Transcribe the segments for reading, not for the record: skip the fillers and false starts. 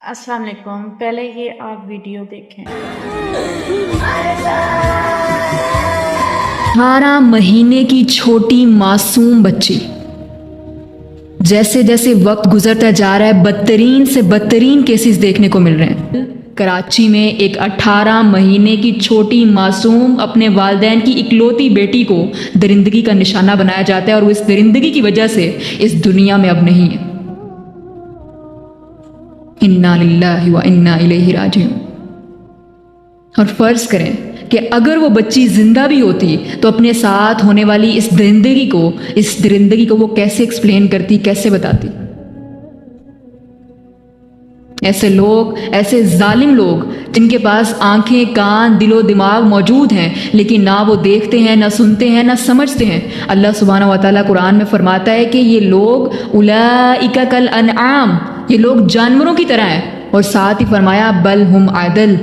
السلام علیکم، پہلے یہ آپ ویڈیو دیکھیں۔ 18 مہینے کی چھوٹی معصوم بچی، جیسے جیسے وقت گزرتا جا رہا ہے بدترین سے بدترین کیسز دیکھنے کو مل رہے ہیں۔ کراچی میں ایک 18 مہینے کی چھوٹی معصوم اپنے والدین کی اکلوتی بیٹی کو درندگی کا نشانہ بنایا جاتا ہے، اور وہ اس درندگی کی وجہ سے اس دنیا میں اب نہیں ہے۔ انا للہ و انا الیہ راجعون۔ اور فرض کریں کہ اگر وہ بچی زندہ بھی ہوتی تو اپنے ساتھ ہونے والی اس درندگی کو وہ کیسے ایکسپلین کرتی، کیسے بتاتی؟ ایسے لوگ، ایسے ظالم لوگ جن کے پاس آنکھیں، کان، دل و دماغ موجود ہیں لیکن نہ وہ دیکھتے ہیں، نہ سنتے ہیں، نہ سمجھتے ہیں۔ اللہ سبحانہ و تعالیٰ قرآن میں فرماتا ہے کہ یہ لوگ اولئک کالانعام، یہ لوگ جانوروں کی طرح ہیں، اور ساتھ ہی فرمایا بل ہم اضل،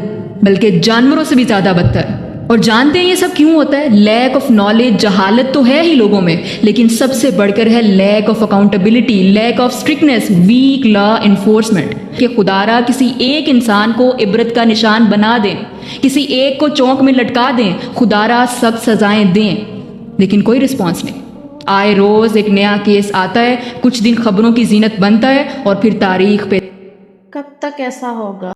بلکہ جانوروں سے بھی زیادہ بدتر۔ اور جانتے ہیں یہ سب کیوں ہوتا ہے؟ لیک آف نالج، جہالت تو ہے ہی لوگوں میں، لیکن سب سے بڑھ کر ہے lack of accountability, lack of strictness, weak law enforcement, کہ خدا را کسی ایک انسان کو عبرت کا نشان بنا دیں، کسی ایک کو چونک میں لٹکا دیں، خدا را سخت سزائیں دیں، لیکن کوئی رسپانس نہیں۔ آئے روز ایک نیا کیس آتا ہے، کچھ دن خبروں کی زینت بنتا ہے، اور پھر تاریخ پہ کب تک ایسا ہوگا؟